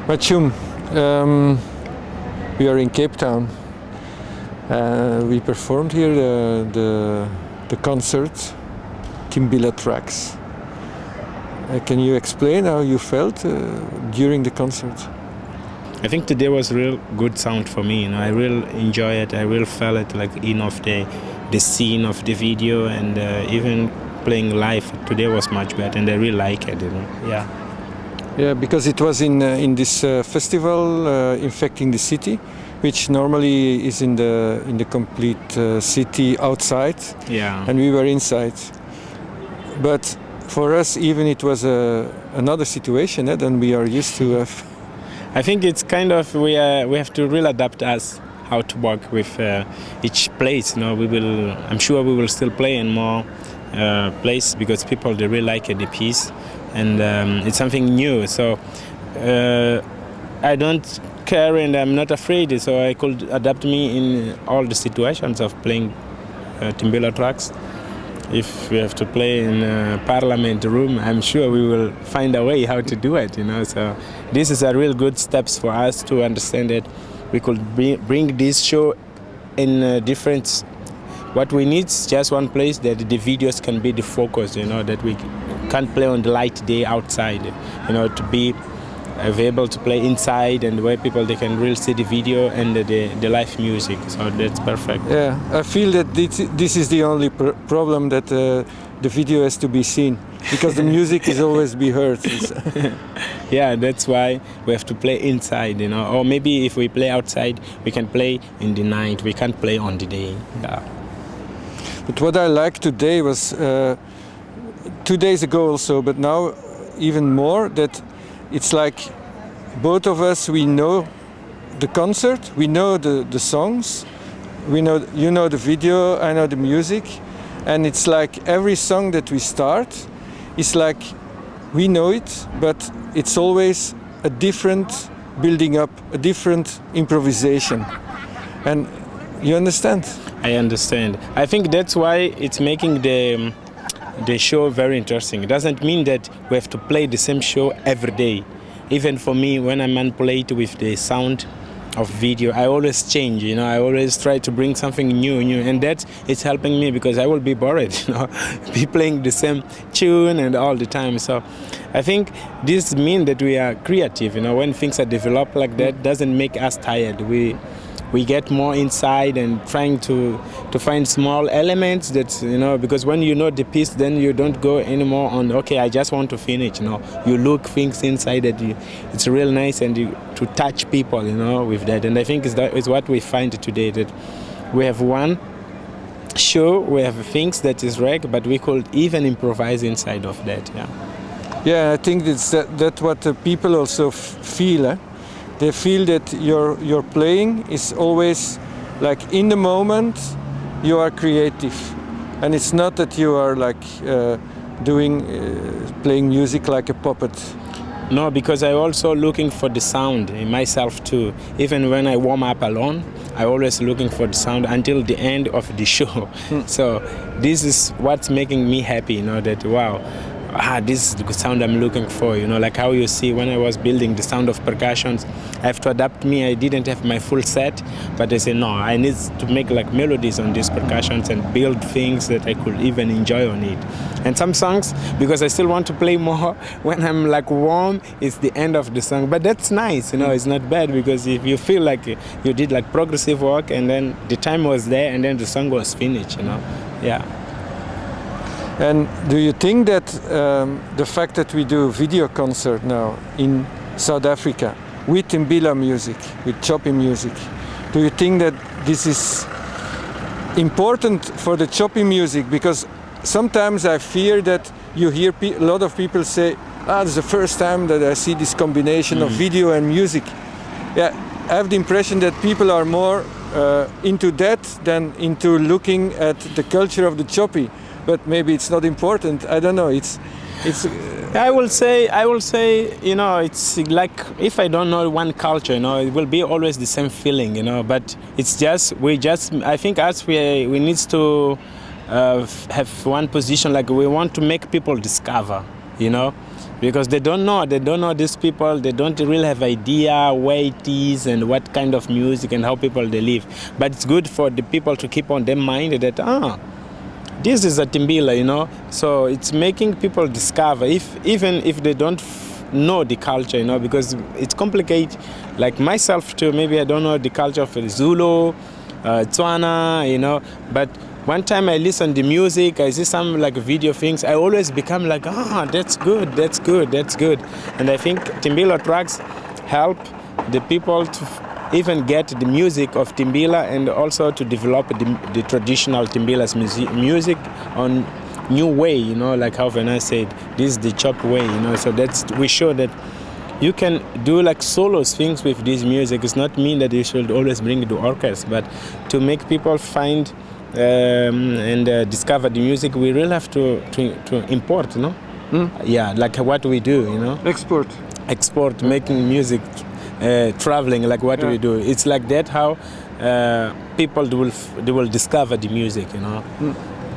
Matchume, we are in Cape Town. We performed here the concert, Timbila tracks. Can you explain how you felt during the concert? I think today was real good sound for me. I really enjoy it. I really felt it like in of the scene of the video, and even playing live today was much better, and I really like it. Yeah. Yeah, because it was in this festival, Infecting the City, which normally is in the complete city outside. Yeah. And we were inside. But for us, even it was another situation than we are used to have. I think it's kind of we have to really adapt us how to work with each place. I'm sure we will still play in more places because people they really like the piece, and it's something new. So I don't care and I'm not afraid. So I could adapt me in all the situations of playing Timbila tracks. If we have to play in a parliament room, I'm sure we will find a way how to do it. So this is a real good steps for us to understand that we could bring this show in different. What we need is just one place that the videos can be the focus. That we can't play on the light day outside. To be available to play inside and where people they can really see the video and the live music. So that's perfect. Yeah, I feel that this is the only problem, that the video has to be seen, because the music is always be heard. Yeah, that's why we have to play inside, or maybe if we play outside, we can play in the night. We can't play on the day. Yeah. But what I liked today was 2 days ago also, but now even more, that it's like both of us, we know the concert, we know the songs, you know the video, I know the music, and it's like every song that we start, it's like we know it, but it's always a different building up, a different improvisation. And you understand? I understand. I think that's why it's making the show very interesting. It doesn't mean that we have to play the same show every day. Even for me, when I manipulate with the sound of video, I always change. I always try to bring something new, and that is helping me because I will be bored. Be playing the same tune and all the time. So I think this means that we are creative. When things are developed like that, doesn't make us tired. We get more inside and trying to find small elements that, because when you know the piece, then you don't go anymore on, okay, I just want to finish, You look things inside that it's real nice, and to touch people, with that. And I think it's what we find today, that we have one show, we have things that is reg, but we could even improvise inside of that, yeah. Yeah, I think that's what the people also feel, eh? They feel that your playing is always like in the moment you are creative, and it's not that you are like playing music like a puppet. No, because I'm also looking for the sound in myself too. Even when I warm up alone, I'm always looking for the sound until the end of the show. So this is what's making me happy, that wow. This is the sound I'm looking for, like how you see when I was building the sound of percussions, I have to adapt me. I didn't have my full set, but I said, no, I need to make like melodies on these percussions and build things that I could even enjoy on it. And some songs, because I still want to play more, when I'm like warm, it's the end of the song. But that's nice, it's not bad, because if you feel like you did like progressive work and then the time was there and then the song was finished, yeah. And do you think that the fact that we do video concert now in South Africa with Timbila music, with choppy music, do you think that this is important for the choppy music? Because sometimes I fear that you hear a lot of people say, this is the first time that I see this combination of video and music. Yeah, I have the impression that people are more into that than into looking at the culture of the choppy. But maybe it's not important. I don't know. It's. I will say, it's like if I don't know one culture, it will be always the same feeling, But it's just I think as we need to have one position, like we want to make people discover you know, because they don't know these people, they don't really have idea where it is and what kind of music and how people they live. But it's good for the people to keep on their mind that this is a Timbila, you know. So it's making people discover, even if they don't know the culture, you know, because it's complicated. Like myself too, maybe I don't know the culture of Zulu, Tswana, you know, but one time I listen to music, I see some like video things, I always become like, that's good. And I think Timbila tracks help the people to even get the music of Timbila and also to develop the traditional Timbila's music on new way, you know, like how Vena said, this is the chop way, you know, so we show that you can do like solo things with this music. It's not mean that you should always bring the orchestra, but to make people find and discover the music, we really have to import, you know? Yeah, like what we do, you know? Export, making music, traveling, like what we do. It's like that how people they will discover the music, you know?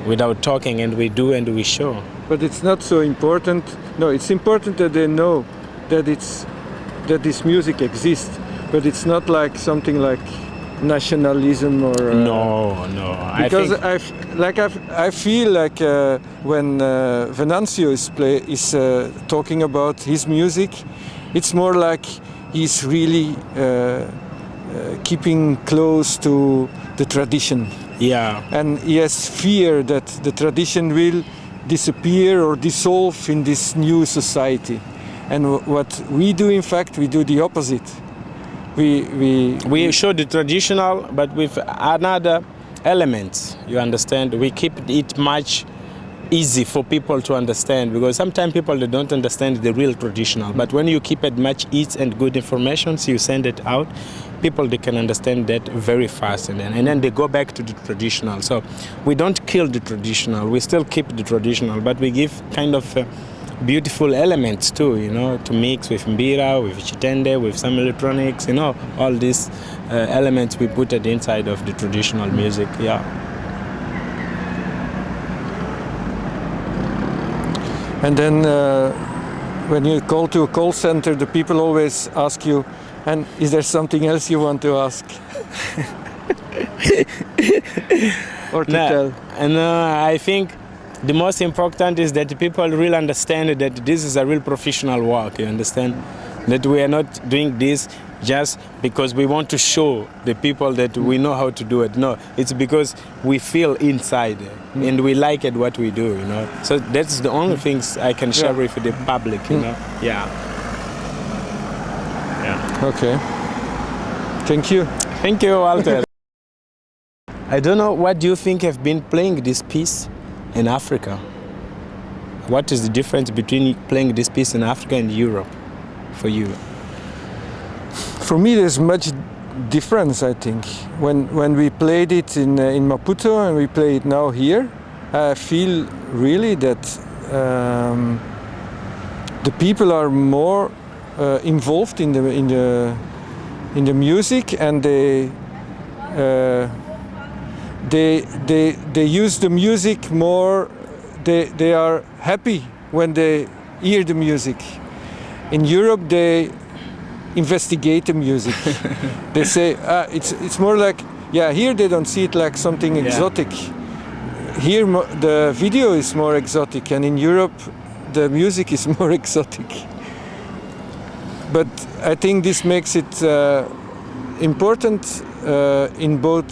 Without talking, and we do and we show. But it's not so important. No, it's important that they know that this music exists, but it's not like something like nationalism or no. Because I feel like when Venancio is talking about his music, it's more like he's really keeping close to the tradition. Yeah. And he has fear that the tradition will disappear or dissolve in this new society. And what we do, in fact, we do the opposite. We show the traditional, but with another elements. You understand? We keep it much easy for people to understand, because sometimes people they don't understand the real traditional. But when you keep it much easy and good information, so you send it out, people they can understand that very fast, and then they go back to the traditional. So we don't kill the traditional. We still keep the traditional, but we give kind of beautiful elements too, you know, to mix with mbira, with chitende, with some electronics, you know, all these elements we put at the inside of the traditional music, yeah. And then when you call to a call center, the people always ask you, and is there something else you want to ask? Or to tell? And I think the most important is that people really understand that this is a real professional work, you understand? That we are not doing this just because we want to show the people that we know how to do it. No, it's because we feel inside and we like it what we do, you know? So that's the only things I can share with the public, you know? Yeah. Okay. Thank you. Thank you, Walter. I don't know, what do you think have been playing this piece in Africa? What is the difference between playing this piece in Africa and Europe for you? For me, there's much difference, I think. When we played it in Maputo and we play it now here, I feel really that the people are more involved in the music, and they use the music more. They are happy when they hear the music. In Europe, they investigate the music. They say it's more like, here they don't see it like something exotic. Here the video is more exotic, and in Europe the music is more exotic. But I think this makes it important in both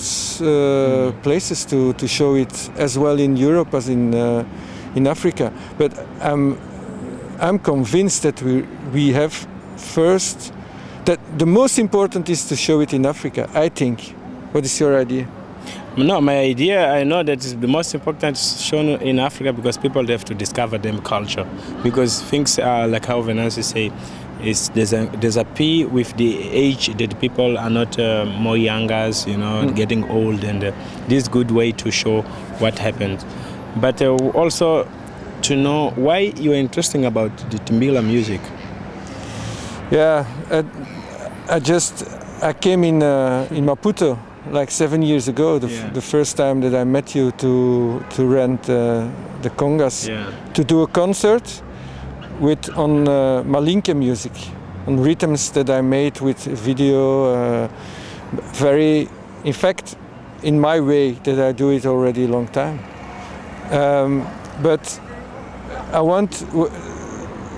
places to show it as well in Europe as in Africa. But I'm convinced that we have first, that the most important is to show it in Africa, I think. What is your idea? No, my idea, I know that the most important is shown in Africa because people have to discover them culture. Because things are like how Venancio say, there's a P with the age that people are not more youngers, you know, getting old, and this good way to show what happened. But also to know why you're interested about the Timbila music. Yeah, I came in Maputo like 7 years ago, the first time that I met you to rent the congas to do a concert. on Malinke music, on rhythms that I made with video. In fact, in my way that I do it already a long time. But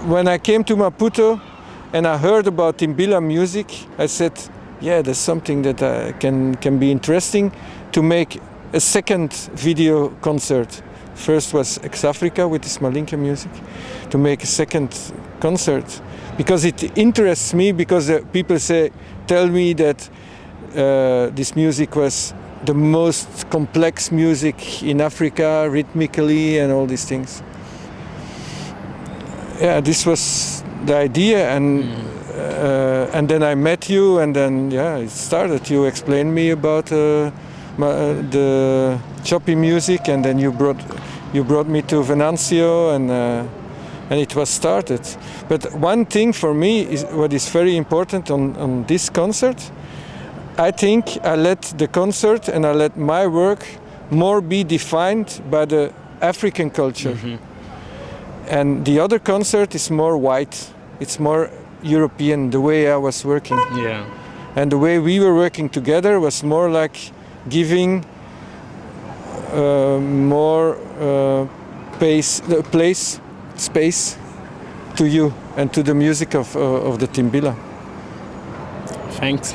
when I came to Maputo and I heard about Timbila music, I said, yeah, there's something that can be interesting to make a second video concert. First was Ex-Africa with this Malinke music, to make a second concert. Because it interests me, because people tell me that this music was the most complex music in Africa, rhythmically and all these things. Yeah, this was the idea, and then I met you, and then it started. You explained me about the choppy music, and then you brought me to Venancio, and it was started. But one thing for me is what is very important on this concert. I think I let the concert and I let my work more be defined by the African culture. Mm-hmm. And the other concert is more white. It's more European, the way I was working. Yeah. And the way we were working together was more like giving more space to you and to the music of the Timbila. Thanks.